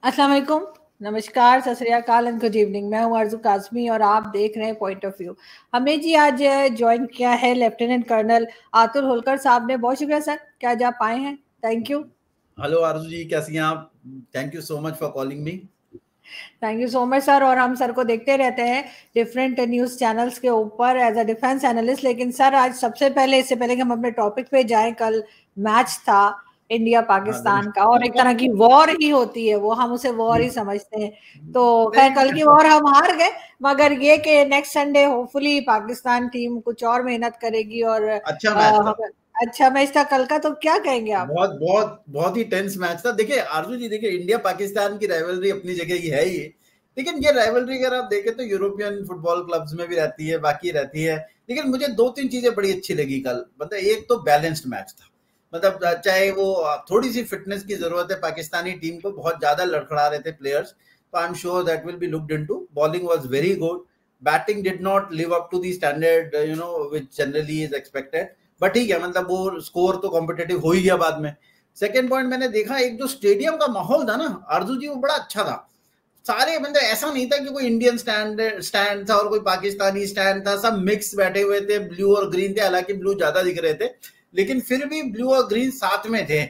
अस्सलाम वालेकुम, नमस्कार, सत श्री अकाल एंड गुड इवनिंग। मैं हूं अर्जु काज़मी और आप देख रहे हैं पॉइंट ऑफ व्यू। हमें जी आज ज्वाइन किया है लेफ्टिनेंट कर्नल आतुल होलकर साहब ने। बहुत शुक्रिया सर कि आज आप आए हैं। Thank you. हेलो आरजू जी, कैसी हैं आप? Thank you so much for calling me. Thank you so much sir. और हम सर को देखते रहते हैं डिफरेंट न्यूज़ चैनल्स के ऊपर एज अ डिफेंस एनालिस्ट। लेकिन सर आज सबसे पहले, इससे पहले कि हम अपने टॉपिक पे जाएं, कल मैच था इंडिया हाँ, पाकिस्तान का और एक तरह की वॉर ही होती है वो, हम उसे वॉर ही समझते हैं। तो खैर कल की वॉर हम हार गए, मगर ये कि next Sunday hopefully Pakistan team कुछ और मेहनत करेगी और अच्छा मैच था। अच्छा मैच था कल का। तो क्या कहेंगे आप? बहुत बहुत बहुत ही टेंस मैच था। देखिए आरजू जी, देखिए इंडिया पाकिस्तान की राइवलरी अपनी जगह ही है ही, लेकिन ये राइवलरी अगर आप देखें तो यूरोपियन फुटबॉल क्लब्स में भी रहती है, बाकी रहती है। लेकिन मुझे दो तीन चीजें बड़ी अच्छी लगी कल। मतलब एक तो बैलेंस्ड मैच था। मतलब चाहे वो थोड़ी सी फिटनेस की जरूरत है पाकिस्तानी टीम को, बहुत ज्यादा लड़खड़ा रहे थे प्लेयर्स, तो I am sure that will be looked into. Bowling was very good, batting did not live up to the standard which generally is expected, but ठीक है, मतलब वो स्कोर तो कॉम्पिटेटिव हो ही गया बाद में। सेकेंड पॉइंट मैंने देखा, एक जो स्टेडियम का माहौल था ना आरजू जी, वो बड़ा अच्छा था। सारे मतलब ऐसा नहीं था कि कोई इंडियन स्टैंड था और कोई पाकिस्तानी स्टैंड था, सब मिक्स बैठे हुए थे, ब्लू और ग्रीन थे, हालांकि ब्लू ज्यादा दिख रहे थे, लेकिन फिर भी ब्लू और ग्रीन साथ में थे।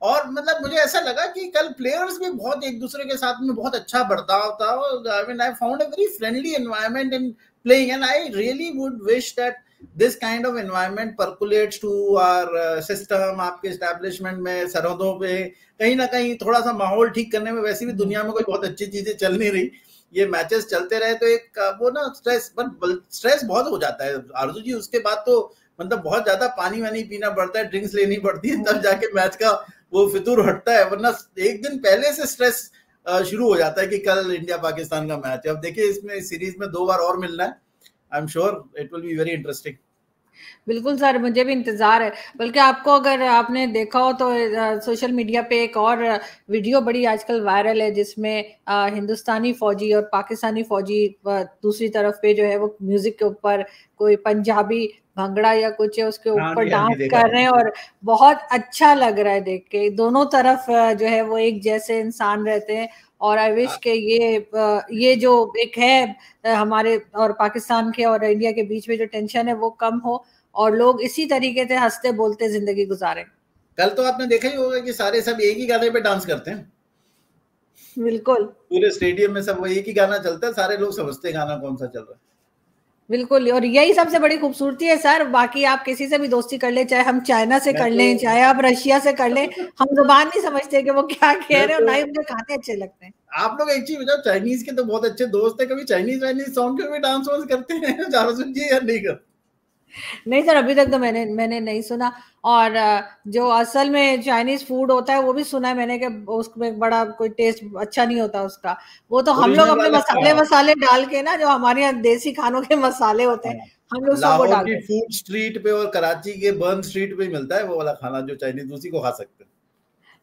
और मतलब मुझे ऐसा लगा कि कल प्लेयर्स भी बहुत एक दूसरे के साथ में बहुत अच्छा बर्ताव था। I mean I found a very friendly environment in playing, and I really would wish that this kind of environment percolates to our system. आपके एस्टैब्लिशमेंट में सरहदों पे कहीं ना कहीं थोड़ा सा माहौल ठीक करने में, वैसे भी दुनिया में कोई बहुत अच्छी चीजें चल नहीं रही, ये मैचेस चलते रहे तो एक वो ना स्ट्रेस बहुत हो जाता है आरजू जी। उसके बाद तो मतलब बहुत ज्यादा पानी वानी पीना पड़ता है, ड्रिंक्स लेनी पड़ती है, तब जाके मैच का वो फितूर हटता है, वरना एक दिन पहले से स्ट्रेस शुरू हो जाता है कि कल इंडिया पाकिस्तान का मैच है। अब देखिए इसमें सीरीज में 2 बार और मिलना है। आई am sure it will be very interesting. बिल्कुल सर, मुझे भी इंतज़ार है। बल्कि आपको, अगर आपने देखा हो तो सोशल मीडिया पे एक और वीडियो बड़ी आजकल वायरल है जिसमें हिंदुस्तानी फ़ौजी और पाकिस्तानी फ़ौजी दूसरी तरफ पे जो है वो म्यूज़िक के ऊपर कोई पंजाबी भंगड़ा या कुछ है उसके हाँ ऊपर जी, हाँ जी, डांस देखा कर था। रहे हैं और बहुत अच्छा लग रहा है देख के। दोनों तरफ जो है वो एक जैसे इंसान रहते हैं और आई विश के ये जो एक है हमारे और पाकिस्तान के और इंडिया के बीच में जो टेंशन है वो कम हो और लोग इसी तरीके से हंसते बोलते जिंदगी गुजारें। कल तो आपने देखा ही होगा कि सारे सब एक ही गाने पे डांस करते हैं। बिल्कुल पूरे स्टेडियम में सब वो एक ही गाना चलता है, सारे लोग समझते हैं गाना कौन सा चल रहा है। बिल्कुल, और यही सबसे बड़ी खूबसूरती है सर। बाकी आप किसी से भी दोस्ती कर ले, चाहे हम चाइना से मैं कर तो लें, चाहे आप रशिया से कर लें, हम जुबान नहीं समझते कि वो क्या कह मैं रहे हैं और तो ना ही मुझे खाने अच्छे लगते हैं। आप लोग एक चीज बताओ, चाइनीज के तो बहुत अच्छे दोस्त है, कभी चाइनीज वाइनीज सॉन्ग पे भी डांस वांस करते हैं जारसुन जी या नहीं करते? नहीं सर, अभी तक तो मैंने नहीं सुना। और जो असल में चाइनीज फूड होता है वो भी सुना है मैंने कि उसमें बड़ा कोई टेस्ट अच्छा नहीं होता उसका। वो तो हम लोग ओरिजिनल अपने वाला मसाले वसाले डाल के ना, जो हमारे यहाँ देसी खानों के मसाले होते हैं, हम लोग सब वो लाहौर डाल की देते फूड स्ट्रीट पे और कराची के बर्न स्ट्रीट पे मिलता है वो वाला खाना जो चाइनीज, उसी को खा सकते हैं।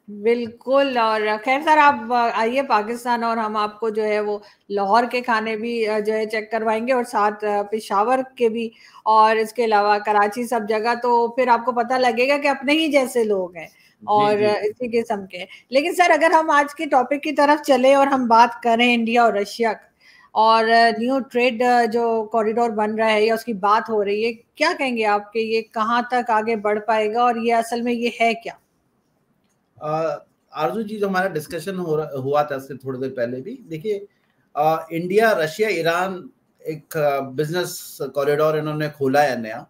हैं। बिल्कुल। और खैर सर, आप आइए पाकिस्तान और हम आपको जो है वो लाहौर के खाने भी जो है चेक करवाएंगे और साथ पेशावर के भी, और इसके अलावा कराची, सब जगह। तो फिर आपको पता लगेगा कि अपने ही जैसे लोग हैं जी और जी। इसी किस्म के। लेकिन सर, अगर हम आज के टॉपिक की तरफ चले और हम बात करें इंडिया और रशिया और न्यू ट्रेड जो कॉरिडोर बन रहा है या उसकी बात हो रही है, क्या कहेंगे आप कि ये कहाँ तक आगे बढ़ पाएगा और ये असल में ये है क्या? आरजू जी, जो हमारा डिस्कशन हुआ था इससे थोड़ी देर पहले भी, देखिए इंडिया रशिया ईरान एक बिजनेस कॉरिडोर इन्होंने खोला है नया।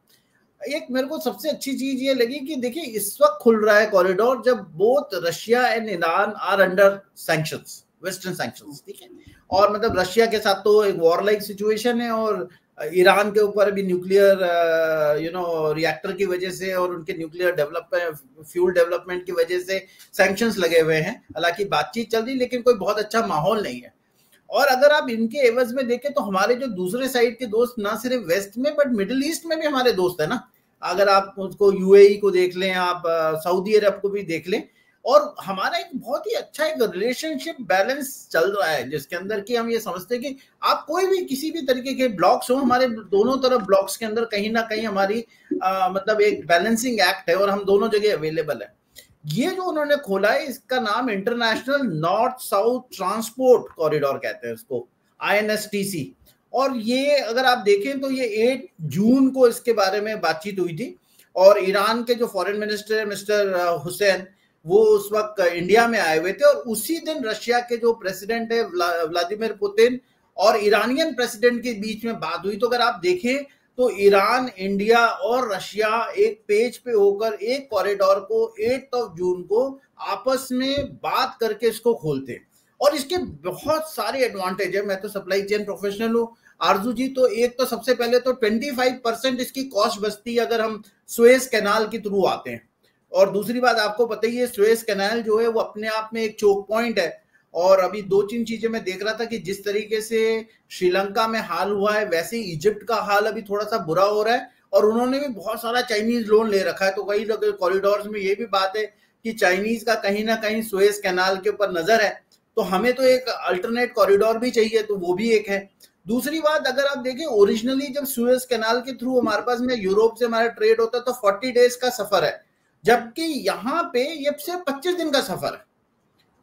एक मेरे को सबसे अच्छी चीज ये लगी कि देखिए इस वक्त खुल रहा है कॉरिडोर जब both Russia and Iran are under sanctions, western sanctions, ठीक है। और मतलब रशिया के साथ तो एक वॉर लाइक सिचुएशन है, और ईरान के ऊपर भी न्यूक्लियर रिएक्टर की वजह से और उनके न्यूक्लियर डेवलपमेंट, फ्यूल डेवलपमेंट की वजह से सैंक्शंस लगे हुए हैं। हालांकि बातचीत चल रही, लेकिन कोई बहुत अच्छा माहौल नहीं है। और अगर आप इनके एवज में देखें तो हमारे जो दूसरे साइड के दोस्त ना सिर्फ वेस्ट में बट मिडिल ईस्ट में भी हमारे दोस्त है ना। अगर आप उसको यूएई को देख लें, आप सऊदी अरब को भी देख लें, और हमारा एक बहुत ही अच्छा एक रिलेशनशिप बैलेंस चल रहा है जिसके अंदर कि हम ये समझते हैं कि आप कोई भी किसी भी तरीके के ब्लॉक्स हो, हमारे दोनों तरफ ब्लॉक्स के अंदर कहीं ना कहीं हमारी मतलब एक बैलेंसिंग एक्ट है और हम दोनों जगह अवेलेबल है। ये जो उन्होंने खोला है इसका नाम international north south transport corridor कहते हैं इसको, INSTC। और ये अगर आप देखें तो ये 8 जून को इसके बारे में बातचीत हुई थी, और ईरान के जो फॉरेन मिनिस्टर है मिस्टर हुसैन, वो उस वक्त इंडिया में आए हुए थे, और उसी दिन रशिया के जो प्रेसिडेंट है व्लादिमीर पुतिन और ईरानियन प्रेसिडेंट के बीच में बात हुई। तो अगर आप देखें तो ईरान, इंडिया और रशिया एक पेज पे होकर एक कॉरिडोर को 8 जून को आपस में बात करके इसको खोलते हैं। और इसके बहुत सारे एडवांटेज है। मैं तो सप्लाई चेन प्रोफेशनल हूँ आरजू जी, तो एक तो सबसे पहले तो 25% इसकी कॉस्ट बचती है अगर हम सुएज कैनाल के थ्रू आते हैं। और दूसरी बात आपको पता ही है, सुएज कैनाल जो है वो अपने आप में एक चोक पॉइंट है। और अभी 2-3 चीजें मैं देख रहा था कि जिस तरीके से श्रीलंका में हाल हुआ है, वैसे ही इजिप्ट का हाल अभी थोड़ा सा बुरा हो रहा है, और उन्होंने भी बहुत सारा चाइनीज लोन ले रखा है। तो कई कॉरिडोर्स में ये भी बात है कि चाइनीज का कहीं ना कहीं सुएज कैनाल के ऊपर नजर है। तो हमें तो एक अल्टरनेट कॉरिडोर भी चाहिए, तो वो भी एक है। दूसरी बात, अगर आप देखें ओरिजिनली जब सुएज कैनाल के थ्रू हमारे पास में यूरोप से हमारा ट्रेड होता है तो 40 डेज का सफर है, जबकि यहाँ पे ये सिर्फ 25 दिन का सफर है।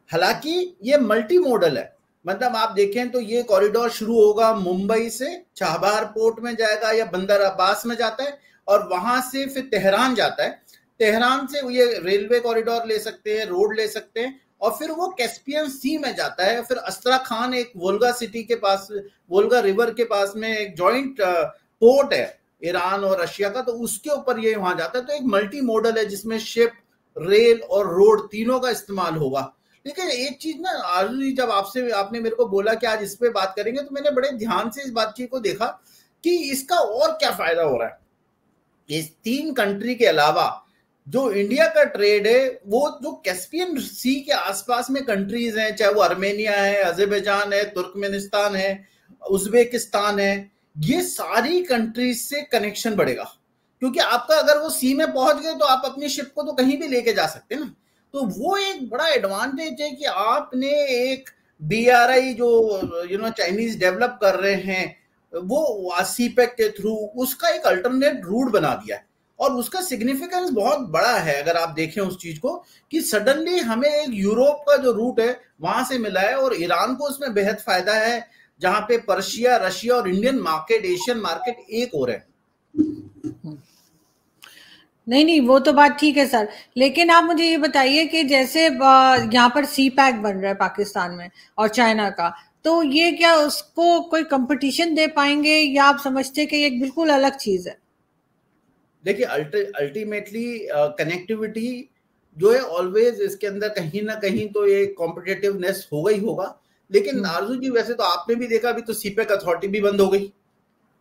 हालांकि ये मल्टी मॉडल है, मतलब आप देखें तो ये कॉरिडोर शुरू होगा मुंबई से, चाबहार पोर्ट में जाएगा या बंदर अब्बास में जाता है, और वहां से फिर तेहरान जाता है। तेहरान से ये रेलवे कॉरिडोर ले सकते हैं, रोड ले सकते हैं, और फिर वो कैस्पियन सी में जाता है। फिर अस्त्राखान एक वोल्गा सिटी के पास, वोल्गा रिवर के पास में एक जॉइंट पोर्ट है ईरान और रशिया का, तो उसके ऊपर ये वहां जाता है। तो एक मल्टी मॉडल है जिसमें शिप, रेल और रोड तीनों का इस्तेमाल होगा। लेकिन एक चीज ना आरजू, जब आपने मेरे को बोला कि आज इस पे बात करेंगे, तो मैंने बड़े ध्यान से इस बातचीत को देखा कि इसका और क्या फायदा हो रहा है। इस 3 कंट्री के अलावा जो इंडिया का ट्रेड है, वो जो कैस्पियन सी के आसपास में कंट्रीज हैं, चाहे वो आर्मेनिया है, अजरबैजान है, तुर्कमेनिस्तान है, उज्बेकिस्तान है, ये सारी कंट्रीज से कनेक्शन बढ़ेगा। क्योंकि आपका अगर वो सी में पहुंच गए तो आप अपनी शिप को तो कहीं भी लेके जा सकते हैं ना। तो वो एक बड़ा एडवांटेज है कि आपने एक BRI जो चाइनीज डेवलप कर रहे हैं, वो सीपेक के थ्रू उसका एक अल्टरनेट रूट बना दिया है। और उसका सिग्निफिकेंस बहुत बड़ा है अगर आप देखें उस चीज को, कि सडनली हमें एक यूरोप का जो रूट है वहां से मिला है, और ईरान को उसमें बेहद फायदा है, जहां पे पर्शिया, रशिया और इंडियन मार्केट, एशियन मार्केट एक हो रहे हैं। नहीं, वो तो बात ठीक है सर, लेकिन आप मुझे ये बताइए कि जैसे यहाँ पर सी पैक बन रहा है पाकिस्तान में और चाइना का, तो ये क्या उसको कोई कंपटीशन दे पाएंगे, या आप समझते हैं कि ये बिल्कुल अलग चीज है? देखिए, अल्टीमेटली कनेक्टिविटी जो है ऑलवेज इसके अंदर कहीं ना कहीं तो ये कॉम्पिटिटिवनेस होगा ही होगा। लेकिन आरजू जी, वैसे तो आपने भी देखा, अभी तो सीपेक अथॉरिटी भी बंद हो गई,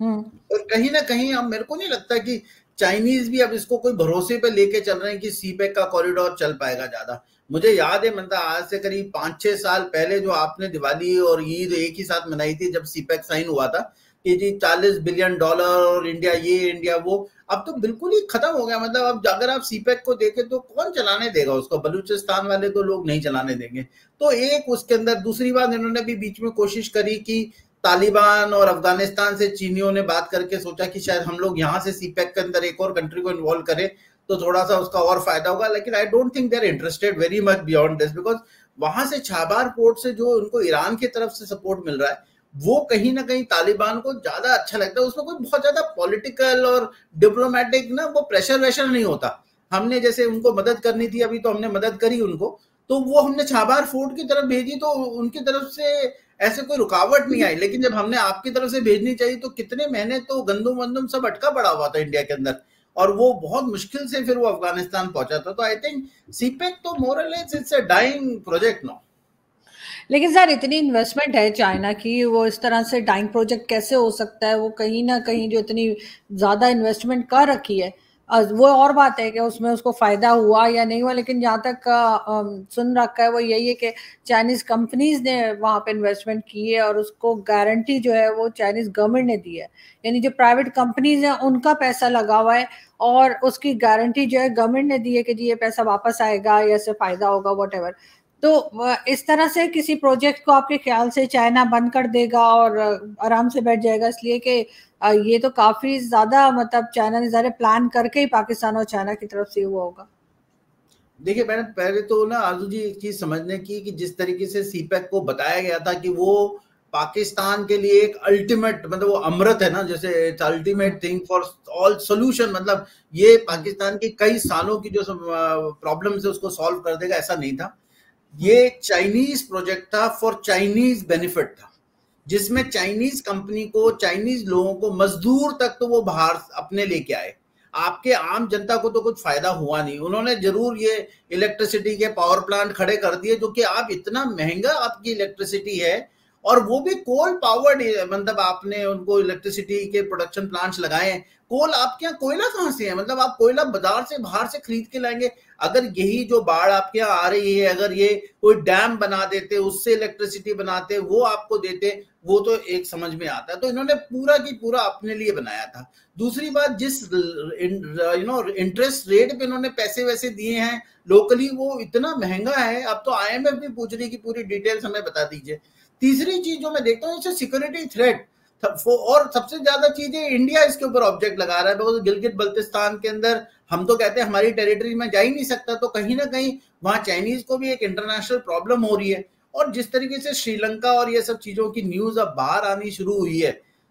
और कहीं ना कहीं अब मेरे को नहीं लगता कि चाइनीज भी अब इसको कोई भरोसे पे लेके चल रहे हैं कि सीपेक का कॉरिडोर चल पाएगा ज्यादा। मुझे याद है, मतलब आज से करीब 5-6 साल पहले जो आपने दिवाली और ईद एक ही साथ मनाई थी, जब सीपेक साइन हुआ था कि जी $40 बिलियन और इंडिया ये, इंडिया वो, अब तो बिल्कुल ही खत्म हो गया। मतलब अब अगर आप सीपेक को देखें तो कौन चलाने देगा उसको, बलूचिस्तान वाले तो लोग नहीं चलाने देंगे। तो एक उसके अंदर दूसरी बात, इन्होंने भी बीच में कोशिश करी कि तालिबान और अफगानिस्तान से चीनियों ने बात करके सोचा कि शायद हम लोग यहाँ से सीपेक के अंदर एक और कंट्री को इन्वॉल्व करें तो थोड़ा सा उसका और फायदा होगा। लेकिन I don't think they are interested very much beyond this, because वहां से छाबार पोर्ट से जो उनको ईरान की तरफ से सपोर्ट मिल रहा है, वो कहीं ना कहीं तालिबान को ज्यादा अच्छा लगता है। उसमें कोई बहुत ज्यादा पॉलिटिकल और डिप्लोमेटिक ना वो प्रेशर वेशर नहीं होता। हमने जैसे उनको मदद करनी थी, अभी तो हमने मदद करी उनको, तो वो हमने छाबार फोर्ट की तरफ भेजी, तो उनकी तरफ से ऐसे कोई रुकावट नहीं आई। लेकिन जब हमने आपकी तरफ से भेजनी चाहिए तो कितने महीने तो गंदुम वंदुम सब अटका पड़ा हुआ था इंडिया के अंदर, और वो बहुत मुश्किल से फिर वो अफगानिस्तान पहुंचा था। तो आई थिंक सीपेक तो more or less it's a dying project no. लेकिन सर इतनी इन्वेस्टमेंट है चाइना की, वो इस तरह से डाइंग प्रोजेक्ट कैसे हो सकता है? वो कहीं ना कहीं जो इतनी ज्यादा इन्वेस्टमेंट कर रखी है, वो और बात है कि उसमें उसको फायदा हुआ या नहीं हुआ, लेकिन जहाँ तक सुन रखा है वो यही है कि चाइनीज कंपनीज ने वहाँ पे इन्वेस्टमेंट की है, और उसको गारंटी जो है वो चाइनीज गवर्नमेंट ने दी है। यानी जो प्राइवेट कंपनीज हैं उनका पैसा लगा हुआ है, और उसकी गारंटी जो है गवर्नमेंट ने दी है कि जी ये पैसा वापस आएगा या इससे फायदा होगा, वट एवर। तो इस तरह से किसी प्रोजेक्ट को आपके ख्याल से चाइना बंद कर देगा और आराम से बैठ जाएगा? इसलिए कि ये तो काफी ज्यादा, मतलब चाइना ने ज़्यादा प्लान करके ही पाकिस्तान और चाइना की तरफ से हुआ होगा। देखिए मैंने पहले तो ना आरजू जी एक चीज समझने की कि जिस तरीके से सीपैक को बताया गया था कि वो पाकिस्तान के लिए एक अल्टीमेट, मतलब वो अमृत है ना, जैसे it's hmm, ultimate thing for all solution, मतलब ये हम्म, पाकिस्तान की कई सालों की जो प्रॉब्लम्स है उसको सॉल्व कर देगा, ऐसा नहीं था। हम्म, ये चाइनीज प्रोजेक्ट था, फॉर चाइनीज बेनिफिट था, जिसमें चाइनीज कंपनी को, चाइनीज लोगों को, मजदूर तक तो वो बाहर अपने लेके आए। आपके आम जनता को तो कुछ फायदा हुआ नहीं। उन्होंने जरूर ये इलेक्ट्रिसिटी के पावर प्लांट खड़े कर दिए, जो कि आप इतना महंगा आपकी इलेक्ट्रिसिटी है, और वो भी कोल पावर्ड, मतलब आपने उनको इलेक्ट्रिसिटी के प्रोडक्शन प्लांट्स लगाए। कोल आपके यहाँ कोयला कहाँ से है? मतलब आप कोयला बाजार से बाहर से खरीद के लाएंगे। अगर यही जो बाढ़ आपके यहाँ आ रही है, अगर ये कोई डैम बना देते, उससे इलेक्ट्रिसिटी बनाते, वो आपको देते, वो तो एक समझ में आता है। तो इन्होंने पूरा की पूरा अपने लिए बनाया था। दूसरी बात, जिस इंटरेस्ट रेट पे इन्होंने पैसे वैसे दिए हैं लोकली, वो इतना महंगा है। अब तो आईएमएफ भी पूछ रही कि पूरी डिटेल्स हमें बता दीजिए। तीसरी चीज जो मैं देखता हूँ, इसे सिक्योरिटी थ्रेट, और सबसे ज्यादा चीजें इंडिया इसके ऊपर ऑब्जेक्ट लगा रहा है, बिकॉज गिलगित बल्तिस्तान के अंदर हम तो कहते हैं हमारी टेरिटरी में जा ही नहीं सकता, तो कहीं ना कहीं वहां चाइनीज को भी एक इंटरनेशनल प्रॉब्लम हो रही है। और जिस तरीके से श्रीलंका और ये सब चीजों की न्यूज अब बाहर आनी शुरू हुई है,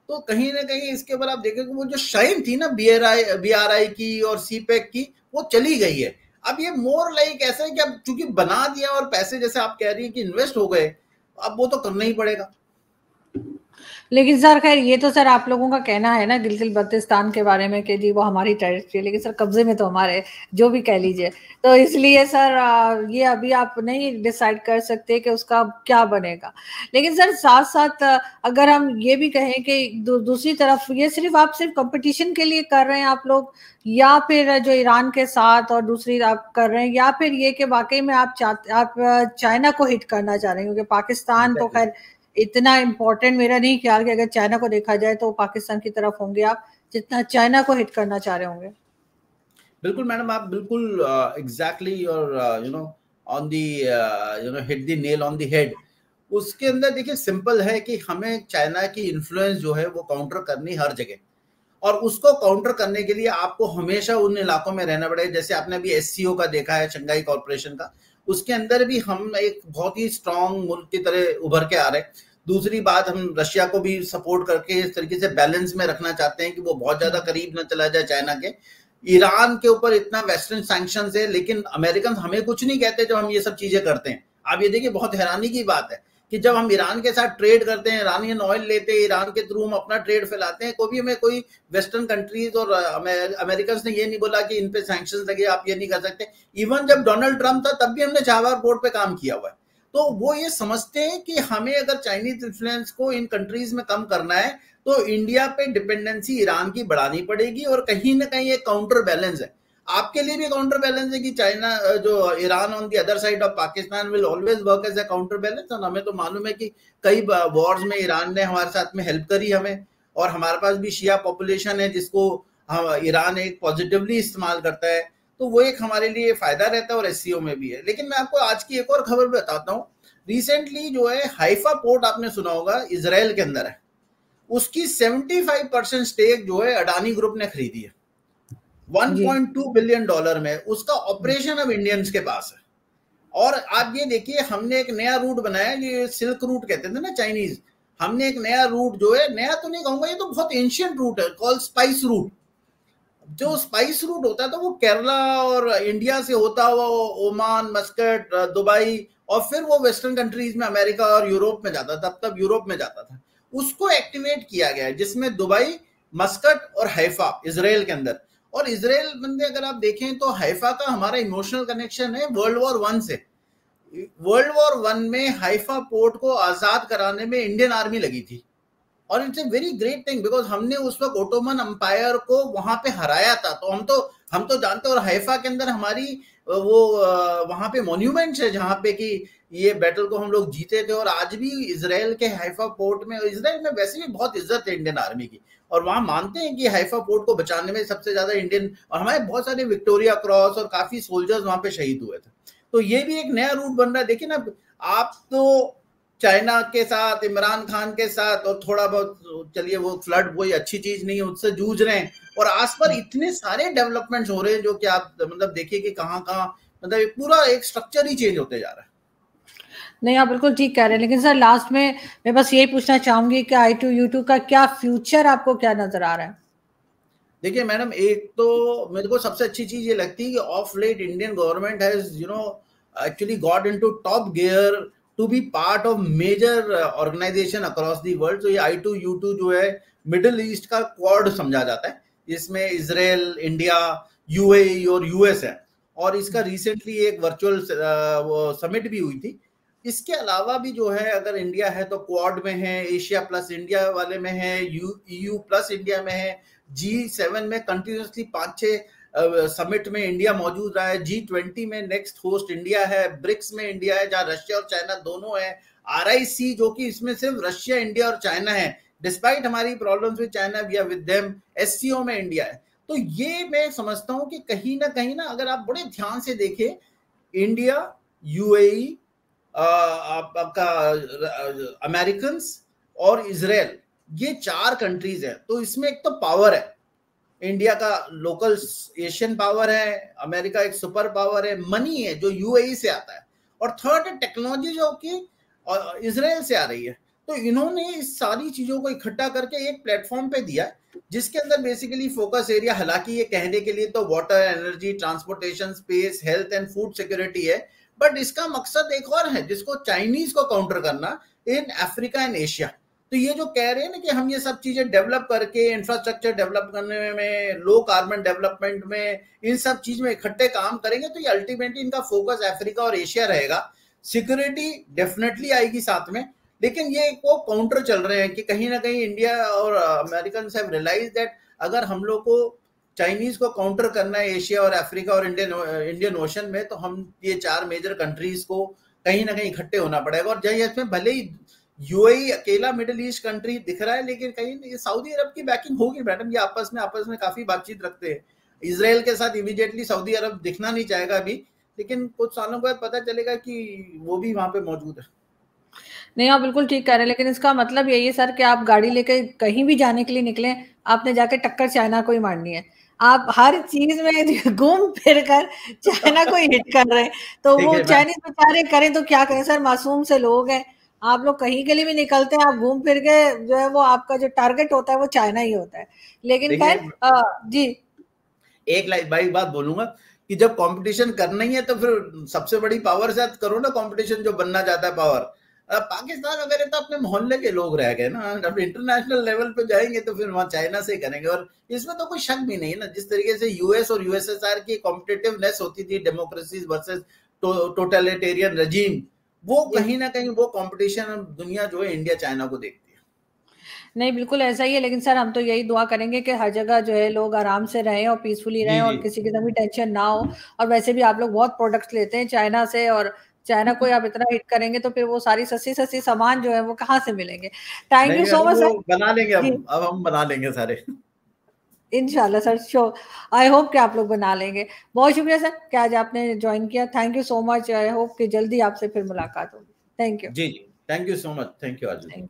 तो कहीं ना कहीं इसके ऊपर आप देखेंगे वो जो शाइन थी ना बीआरआई की और सीपैक की, वो चली गई है। अब ये मोर लाइक ऐसा है कि अब चूंकि बना दिया और पैसे जैसे आप कह रही हैं कि इन्वेस्ट हो गए, अब वो तो करना ही पड़ेगा। लेकिन सर खैर ये तो सर आप लोगों का कहना है ना गिलगित बल्तिस्तान के बारे में कि जी वो हमारी टेरिटरी है, लेकिन सर कब्जे में तो हमारे, जो भी कह लीजिए। तो इसलिए सर ये अभी आप नहीं डिसाइड कर सकते कि उसका क्या बनेगा। लेकिन सर साथ साथ अगर हम ये भी कहें कि दूसरी तरफ ये सिर्फ कंपटीशन के लिए कर रहे हैं आप लोग, या फिर जो ईरान के साथ और दूसरी आप कर रहे हैं, या फिर ये कि वाकई में आप चाइना को हिट करना चाह रहे हैं, क्योंकि पाकिस्तान तो एग्जैक्टली। खैर इतना इम्पोर्टेंट मेरा नहीं ख्याल कि अगर चाइना को देखा जाए तो पाकिस्तान की तरफ होंगे आप, जितना चाइना को हिट करना चाह रहे होंगे। बिल्कुल मैडम, आप बिल्कुल एग्जैक्टली, और on the hit the nail on the head. उसके अंदर देखिए सिंपल है कि हमें चाइना की इन्फ्लुएंस जो है वो काउंटर करनी हर जगह, और उसको काउंटर करने के लिए आपको हमेशा उन इलाकों में रहना पड़ेगा। जैसे आपने अभी एससीओ का देखा है, शंघाई कॉर्पोरेशन का, उसके अंदर भी हम एक बहुत ही स्ट्रांग मुल्क की तरह उभर के आ रहे हैं। दूसरी बात, हम रशिया को भी सपोर्ट करके इस तरीके से बैलेंस में रखना चाहते हैं कि वो बहुत ज्यादा करीब ना चला जाए चाइना के। ईरान के ऊपर इतना वेस्टर्न सैंक्शन है, लेकिन अमेरिकन हमें कुछ नहीं कहते जब हम ये सब चीजें करते हैं। आप ये देखिए, बहुत हैरानी की बात है कि जब हम ईरान के साथ ट्रेड करते हैं, ईरानियन ऑयल लेते हैं, ईरान के थ्रू हम अपना ट्रेड फैलाते हैं, कोई भी हमें कोई वेस्टर्न कंट्रीज और अमेरिकन ने ये नहीं बोला कि इन पे सैंक्शन लगे, आप ये नहीं कर सकते। इवन जब डोनाल्ड ट्रंप था तब भी हमने चाबार पोर्ट पे काम किया हुआ है। तो वो ये समझते हैं कि हमें अगर चाइनीज इन्फ्लुएंस को इन कंट्रीज में कम करना है, तो इंडिया पे डिपेंडेंसी ईरान की बढ़ानी पड़ेगी, और कहीं ना कहीं एक काउंटर बैलेंस है। आपके लिए भी काउंटर बैलेंस है कि चाइना, जो Iran on the other side of Pakistan will always work as a counter balance. और हमें तो मालूम है कि कई वॉर्स में ईरान ने हमारे साथ में हेल्प करी हमें, और हमारे पास भी शिया पॉपुलेशन है जिसको ईरान एक पॉजिटिवली इस्तेमाल करता है। तो वो एक हमारे लिए फायदा रहता है, और एससीओ में भी है। लेकिन मैं आपको आज की एक और खबर बताता हूँ। रिसेंटली जो है हाइफा पोर्ट, आपने सुना होगा, इसराइल के अंदर है, उसकी 75% स्टेक जो है अडानी ग्रुप ने खरीदी है जी। 1.2 बिलियन डॉलर में। उसका ऑपरेशन अब इंडियंस के पास है। और आप ये देखिए, हमने एक नया रूट बनाया, ये सिल्क रूट कहते थे ना चाइनीज। हमने एक नया रूट जो है, नया तो नहीं कहूंगा, ये तो बहुत एंशियंट रूट है, कॉल स्पाइस रूट। जो स्पाइस रूट होता है तो वो केरला और इंडिया से होता हुआ ओमान, मस्कट, दुबई, और फिर वो वेस्टर्न कंट्रीज में, अमेरिका और यूरोप में जाता था। तब यूरोप में जाता था। उसको एक्टिवेट किया गया है, जिसमें दुबई, मस्कट और हैफा इसराइल के अंदर। और इसराइल बंदे अगर आप देखें तो हैफा का हमारा इमोशनल कनेक्शन है वर्ल्ड वॉर 1 से। वर्ल्ड वॉर 1 में हैफा पोर्ट को आजाद कराने में इंडियन आर्मी लगी थी। और it's a very great thing, because हमने उस वक्त ओटोमन अंपायर को वहां पे हराया था। तो हम तो जानते हैं। और हैफा के अंदर हमारी वो वहां पे मॉन्यूमेंट्स है जहां पे कि ये बैटल को हम लोग जीते थे। और आज भी इसराइल के हैफा पोर्ट में, इसराइल में वैसे भी बहुत इज्जत है इंडियन आर्मी की, और वहां मानते हैं कि हैफा पोर्ट को बचाने में सबसे ज्यादा इंडियन, और हमारे बहुत सारे विक्टोरिया क्रॉस और काफी सोल्जर्स वहां पे शहीद हुए थे। तो ये भी एक नया रूट बन रहा है। देखिए ना, आप तो चाइना के साथ, इमरान खान के साथ, और थोड़ा बहुत चलिए वो फ्लड कोई अच्छी चीज नहीं है, उससे जूझ रहे हैं। और आस पर इतने सारे डेवलपमेंट्स हो रहे हैं जो कि आप मतलब देखिए कि कहाँ कहाँ मतलब पूरा एक स्ट्रक्चर ही चेंज होते जा रहा है। नहीं, आप बिल्कुल ठीक कह रहे हैं, लेकिन सर लास्ट में मैं बस यही पूछना चाहूंगी कि I2U2 का क्या फ्यूचर आपको क्या नजर आ रहा है? देखिए मैडम, एक तो मेरे को सबसे अच्छी चीज ये लगती है कि of late Indian government has actually got into top gear to be part of major organization across the world. तो ये I2U2 जो है मिडिल ईस्ट का क्वाड समझा जाता है। इसमें इजराइल, इंडिया, यूएई और यूएस है, और इसका रिसेंटली एक वर्चुअल समिट भी हुई थी। इसके अलावा भी जो है, अगर इंडिया है तो क्वाड में है, एशिया प्लस इंडिया वाले में है, EU प्लस इंडिया में है, G7 में कंटिन्यूसली 5-6 समिट में इंडिया मौजूद रहा है, G20 में नेक्स्ट होस्ट इंडिया है, ब्रिक्स में इंडिया है जहां रशिया और चाइना दोनों है, RIC जो कि इसमें सिर्फ रशिया, इंडिया और चाइना है, डिस्पाइट हमारी problems with China we are with them, SCO में इंडिया है। तो ये मैं समझता हूं कि कहीं ना अगर आप बड़े ध्यान से देखें, इंडिया, UAE, आपका अमेरिकन और इजराइल, ये 4 कंट्रीज है। तो इसमें एक तो पावर है, इंडिया का लोकल एशियन पावर है, अमेरिका एक सुपर पावर है, मनी है जो UAE से आता है, और थर्ड है टेक्नोलॉजी जो कि इजराइल से आ रही है। तो इन्होंने इस सारी चीजों को इकट्ठा करके एक प्लेटफॉर्म पे दिया जिसके अंदर बेसिकली फोकस एरिया, हालांकि ये कहने के लिए तो water, energy, transportation, space, health and food security है, बट इसका मकसद एक और है जिसको चाइनीज को काउंटर करना इन अफ्रीका एंड एशिया। तो ये जो कह रहे हैं ना कि हम ये सब चीजें डेवलप करके, इंफ्रास्ट्रक्चर डेवलप करने में, लो कार्बन डेवलपमेंट में, इन सब चीज में इकट्ठे काम करेंगे, तो ये अल्टीमेटली इनका फोकस अफ्रीका और एशिया रहेगा। सिक्योरिटी डेफिनेटली आएगी साथ में, लेकिन ये वो काउंटर चल रहे हैं कि कहीं ना कहीं इंडिया और अमेरिकन हैव रियलाइज दैट अगर हम लोग को चाइनीज को काउंटर करना है एशिया और अफ्रीका और इंडियन ओशन में, तो हम ये 4 मेजर कंट्रीज को कहीं ना कहीं इकट्ठे होना पड़ेगा। और जहाँ इसमें भले ही UAE अकेला मिडिल ईस्ट कंट्री दिख रहा है, लेकिन कहीं सऊदी अरब की बैकिंग होगी मैडम। ये आपस में काफी बातचीत रखते हैं। इजराइल के साथ इमीडिएटली सऊदी अरब दिखना नहीं चाहेगा अभी, लेकिन कुछ सालों बाद पता चलेगा कि वो भी वहां पे मौजूद है। नहीं, आप बिल्कुल ठीक कह रहे हैं, लेकिन इसका मतलब यही है सर कि आप गाड़ी लेके कहीं भी जाने के लिए निकले, आपने जाके टक्कर चाइना को ही मारनी है। आप हर चीज में घूम फिर कर चाइना को ही हिट कर रहे हैं, तो वो चाइनीज बेचारे करें तो क्या करें सर, मासूम से लोग हैं। आप लोग कहीं के लिए भी निकलते हैं, आप घूम फिर के जो है वो आपका जो टारगेट होता है वो चाइना ही होता है। लेकिन खैर जी, एक भाई बात बोलूंगा कि जब कंपटीशन करना ही है तो फिर सबसे बड़ी पावर से करो ना कंपटीशन, जो बनना चाहता है पावर। पाकिस्तान अगर तो अपने मोहल्ले के लोग रह गए ना, अब इंटरनेशनल लेवल पे जाएंगे तो फिर वहां चाइना से करेंगे। और इसमें तो कोई शक भी नहीं है ना, जिस तरीके से US और USSR की कॉम्पिटिटिवनेस होती थी, डेमोक्रेसीज वर्सेस टोटलिटेरियन रजीम, वो कहीं ना कहीं वो कंपटीशन दुनिया जो है इंडिया चाइना को देखती है। नहीं बिल्कुल ऐसा ही है, लेकिन सर हम तो यही दुआ करेंगे कि हर जगह जो है लोग आराम से रहें और पीसफुली रहें और किसी की भी टेंशन ना हो। और वैसे भी आप लोग बहुत प्रोडक्ट्स लेते हैं चाइना से, और चाइना को आप इतना हिट करेंगे तो फिर वो सारी सस्ती सामान जो है वो कहाँ से मिलेंगे। Thank you so much sir. बना लेंगे अब हम बना लेंगे सारे, इंशाल्लाह सर, श्योर। आई होप कि आप लोग बना लेंगे। बहुत शुक्रिया सर कि आज आपने ज्वाइन किया। Thank you so much. I hope कि जल्दी आपसे फिर मुलाकात होगी। Thank you. जी जी, thank you so much, thank you Aarzoo.